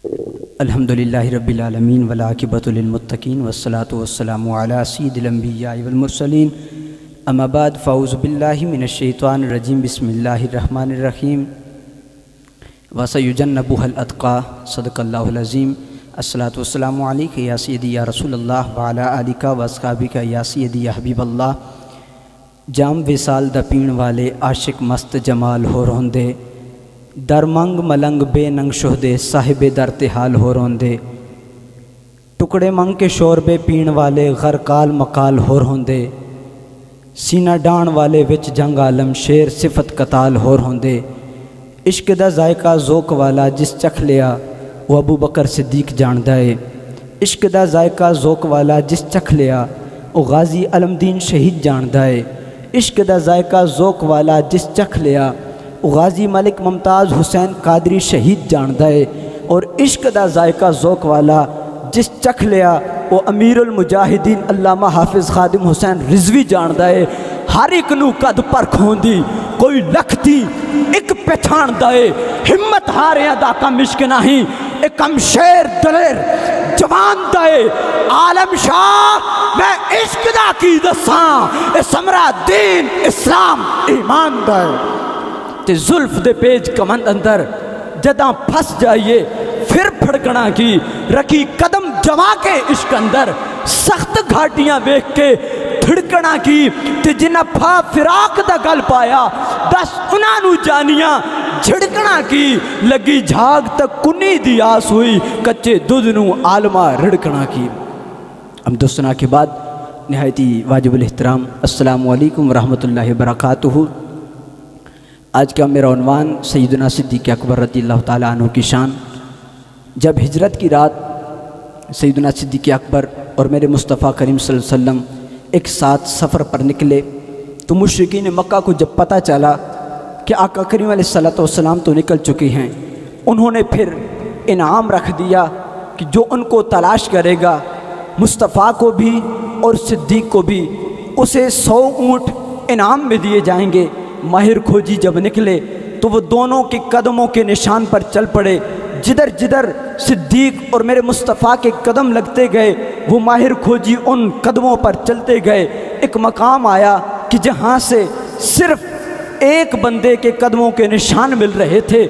الحمدللہ رب العالمین والعاقبۃ للمتقین والصلاۃ والسلام علی سید الانبیاء والمرسلین اما بعد فاعوذ باللہ من الشیطان الرجیم بسم اللہ الرحمن الرحیم وسیجنبها الاتقی صدق اللہ العظیم الصلاۃ والسلام علیک یا سیدی یا رسول اللہ وعلی آلک واصحابک یا سیدی یا حبیب اللہ جام وصال دا پین والے عاشق مست جمال ہو روندے در منگ ملنگ بے ننگ شہدے صاحب در تحال ہو روندے ٹکڑے منگ کے شوربے پین والے غرقال مقال ہو روندے سینہ ڈان والے وچ جنگ عالم شیر صفت قتال ہو روندے عشق دا ذائقہ ذوق والا جس چکھ لیا وہ ابو بکر صدیق جاندہ ہے عشق دا ذائقہ ذوق والا جس چکھ لیا وہ غازی علمدین شہید جاندہ ہے عشق دا ذائقہ ذوق والا جس چکھ لیا غازی ملک ممتاز حسین قادری شہید جاندہ ہے اور عشق دا ذائقہ ذوق والا جس چکھ لیا وہ امیر المجاہدین علامہ حافظ خادم حسین رضوی جاندہ ہے ہر ایک نو قد پر کھوندی کوئی لکھتی ایک پہچاندہ ہے ہمت ہاریاں دا کم عشق نہیں ایک کم شیر دلیر جوان دے عالم شاہ میں عشق دا کی دساں اے سمرہ دین اسلام ایمان دے تے زلف دے پیج کمند اندر جداں پھس جائیے پھر پھڑکنا کی رکھی قدم جما کے عشق اندر سخت گھاٹیاں بیک کے پھڑکنا کی تے جنہ پھا فراق دا گل پایا دس انہاں نو جانیاں جھڑکنا کی لگی جھاگ تک کنی دی آس ہوئی کچے دودھ نو عالمہ رڑکنا کی حمد و ثنا کے بعد نہایتی واجب الاحترام السلام علیکم ورحمۃ اللہ وبرکاتہ۔ آج کا میرا عنوان سیدنا صدیق اکبر رضی اللہ تعالیٰ عنہ کی شان۔ جب ہجرت کی رات سیدنا صدیق اکبر اور میرے مصطفیٰ کریم صلی اللہ علیہ وسلم ایک ساتھ سفر پر نکلے تو مشرکین مکہ کو جب پتہ چلا کہ آقا کریم علیہ السلام تو نکل چکے ہیں، انہوں نے پھر انعام رکھ دیا کہ جو ان کو تلاش کرے گا مصطفیٰ کو بھی اور صدیق کو بھی اسے 100 اونٹ انعام میں دیے جائیں گے۔ ماہر کھوجی جب نکلے تو وہ دونوں کے قدموں کے نشان پر چل پڑے، جدھر جدھر صدیق اور میرے مصطفیٰ کے قدم لگتے گئے وہ ماہر کھوجی ان قدموں پر چلتے گئے۔ ایک مقام آیا کہ جہاں سے صرف ایک بندے کے قدموں کے نشان مل رہے تھے،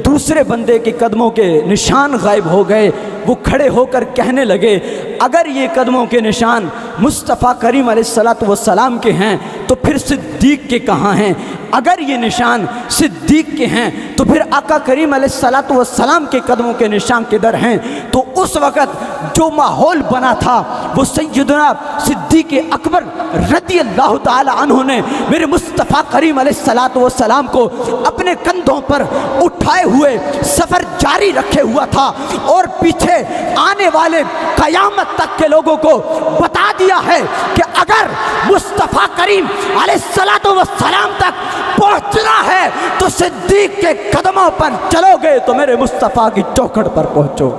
دوسرے بندے کے قدموں کے نشان غائب ہو گئے۔ وہ کھڑے ہو کر کہنے لگے اگر یہ قدموں کے نشان مصطفیٰ کریم علیہ السلام کے ہیں تو پھر صدیق کے کہاں ہیں؟ اگر یہ نشان صدیق کے ہیں تو پھر آقا کریم علیہ السلام کے قدموں کے نشان کدھر ہیں؟ تو اس وقت جو ماحول بنا تھا وہ سیدنا صدیق اکبر رضی اللہ تعالی عنہ نے میرے مصطفیٰ کریم علیہ السلام کو اپنے کندھوں پر اٹھائے ہوئے سفر جاری رکھے ہوا تھا، اور پیچھے آنے والے قیامت تک کے لوگوں کو بتا دیا ہے کہ اگر مصطفیٰ کریم علیہ السلام تک پہنچنا ہے تو صدیق کے قدموں پر چلو گے تو میرے مصطفیٰ کی چوکھٹ پر پہنچو۔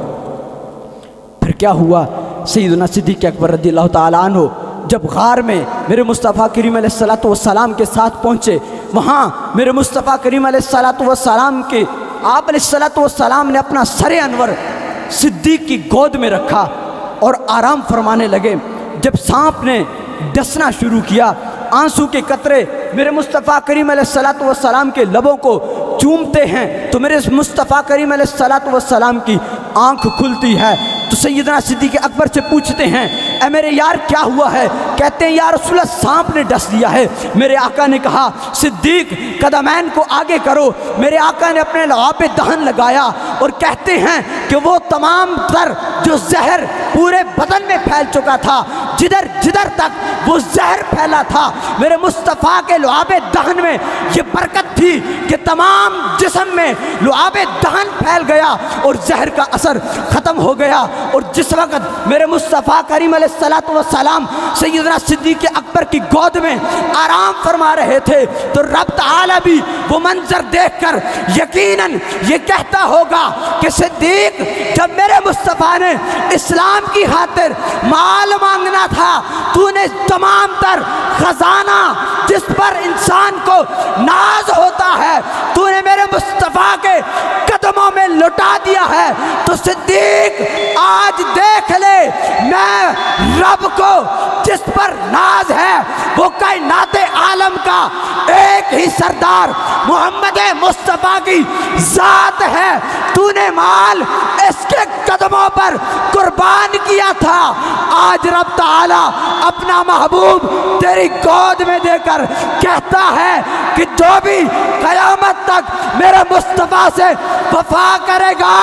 پھر کیا ہوا؟ سیدنا صدیق اکبر رضی اللہ تعالیٰ عنہ جب غار میں میرے مصطفیٰ کریم علیہ السلام کے ساتھ پہنچے، وہاں میرے مصطفیٰ کریم علیہ السلام کے آپ علیہ السلام نے اپنا سر انور صدیق کی گود میں رکھا اور آرام فرمانے لگے۔ جب سانپ نے ڈسنا شروع کیا، آنسو کے قطرے میرے مصطفیٰ کریم علیہ السلام کے لبوں کو چومتے ہیں تو میرے مصطفیٰ کریم علیہ السلام کی آنکھ کھلتی ہے تو سیدنا صدیق اکبر سے پوچھتے ہیں اے میرے یار کیا ہوا ہے؟ کہتے ہیں یا رسول اللہ سانپ نے ڈس دیا ہے۔ میرے آقا نے کہا صدیق قدمین کو آگے کرو۔ میرے آقا نے اپنے لعاب دہن لگایا اور کہتے ہیں کہ وہ تمام تر جو زہر پورے بدن میں پھیل چکا تھا، جدھر جدھر تک وہ زہر پھیلا تھا، میرے مصطفیٰ کے لعاب دہن میں یہ برکت تھی کہ تمام جسم میں لعاب دہن پھیل گیا اور زہر کا اثر ختم ہو گیا۔ اور جس وقت میرے مصطفیٰ کریم علیہ السلام سیدنا صدیق اکبر کی گود میں آرام فرما رہے تھے تو رب تعالیٰ بھی وہ منظر دیکھ کر یقیناً یہ کہتا ہوگا کہ صدیق جب میرے مصطفیٰ نے اسلام کی خاطر مال مانگنا تھا تو نے تمام تر خزانہ جس پر انسان کو ناز ہوتا ہے تو نے میرے مصطفیٰ کے قدموں میں لٹا دیا ہے۔ تو صدیق رب کو جس پر ناز ہے وہ کائنات عالم کا ایک ہی سردار محمد مصطفیٰ کی ذات ہے۔ تو نے مال اس کے قدموں پر قربان کیا تھا، آج رب تعالی اپنا محبوب تیری گود میں دے کر کہتا ہے کہ جو بھی قیامت تک میرے مصطفیٰ سے وفا کرے گا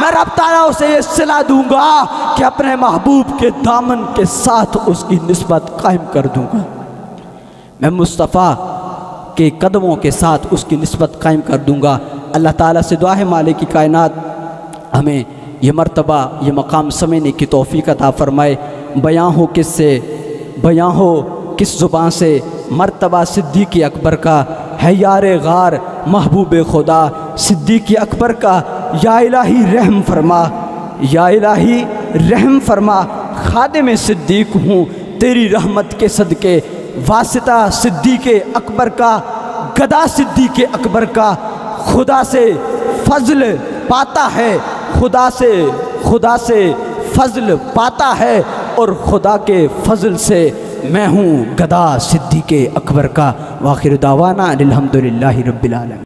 میں رب تعالیٰ اسے یہ صلہ دوں گا کہ اپنے محبوب کے دامن کے ساتھ اس کی نسبت قائم کر دوں گا، میں مصطفیٰ کے قدموں کے ساتھ اس کی نسبت قائم کر دوں گا۔ اللہ تعالیٰ سے دعا ہے مالک کی کائنات ہمیں یہ مرتبہ یہ مقام سمجھنے کی توفیق عطا فرمائے۔ بیاں ہو کس سے، بیاں ہو کس زبان سے، مرتبہ صدیق اکبر کا ہے یار غار محبوب خدا، صدیق اکبر کا یا الہی رحم فرما، یا الہی رحم فرما، خادم صدیق ہوں تیری رحمت کے صدقے، واسطہ صدیق اکبر کا، گدا صدیق اکبر کا، خدا سے فضل پاتا ہے، خدا سے فضل پاتا ہے، اور خدا کے فضل سے میں ہوں گدا صدیق اکبر کا۔ وآخر دعوانا الحمدللہ رب العالمین۔